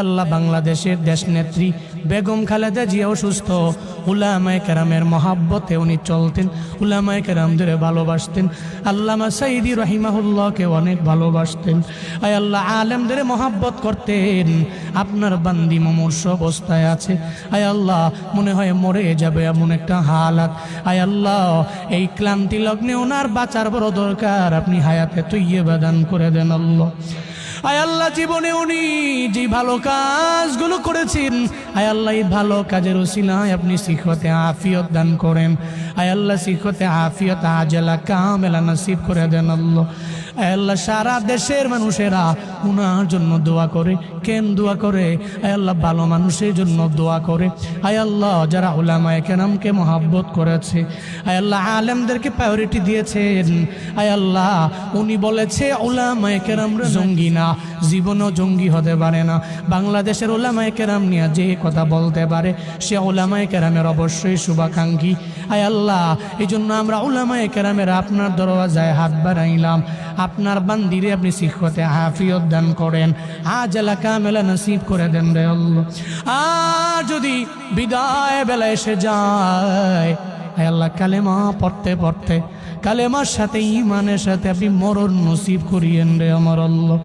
আল্লাহ বাংলাদেশের দেশনেত্রী বেগম খালেদা জিয়া অসুস্থ, উলামায়ে কেরামের মহাব্বতে উনি চলতেন, উলামায়ে কেরামদের ভালোবাসতেন, আল্লামা সাইদি রহিমাহুল্লাহকে অনেক ভালোবাসতেন। আয় আল্লাহ আলেমদের মহাব্বত করতেন। আপনার বান্দি মুমূর্ষ অবস্থায় আছে, আয় আল্লাহ মনে হয় মরে যাবে এমন একটা হালাত। আয় আল্লাহ এই ক্লান্তি লগ্নে ওনার বাঁচার বড় দরকার, আপনি হায়াতে তৈয়বা দান করে দেন আল্লাহ। আয় আল্লাহ জীবনে উনি যে ভালো কাজগুলো করেছেন, আয় আল্লাহ এই ভালো কাজের উসিলায় আপনি সিহতে আফিয়ত দান করেন। আয় আল্লাহ সিহতে আফিয়ত আজলা কামেলা নসিব করে দেন আল্লাহ। আয় আল্লাহ সারা দেশের মানুষেরা উনার জন্য দোয়া করে। কেন দোয়া করে? আয় আল্লাহ ভালো মানুষের জন্য দোয়া করে। আয় আল্লাহ যারা উলামায়ে কেরামকে মহাব্বত করেছে, আয় আল্লাহ আলেমদেরকে প্রায়োরিটি দিয়েছেন, আয় আল্লাহ উনি বলেছে উলামায়ে কেরামরা জঙ্গি না, জীবনও জঙ্গি হতে পারে না। বাংলাদেশের উলামায়ে কেরাম নিয়ে যে কথা বলতে পারে সে উলামায়ে কেরামের অবশ্যই শুভাকাঙ্ক্ষী। আয় আল্লাহ এই জন্য আমরা উলামায়ে কেরামের আপনার দরওয়াজায় হাত বাড়াইলাম। আপনার বান্দিরে আপনি সিহতে আফিয়ত দান করেন, আজলা কামেলা নসিব করে দেন রে আল্লাহ। আর যদি বিদায় বেলা এসে যায়, আয় আল্লাহ কালেমা পড়তে পড়তে কালেমার সাথে ঈমানের সাথে আপনি মরণ নসিব করিয়েন রে আমার আল্লাহ।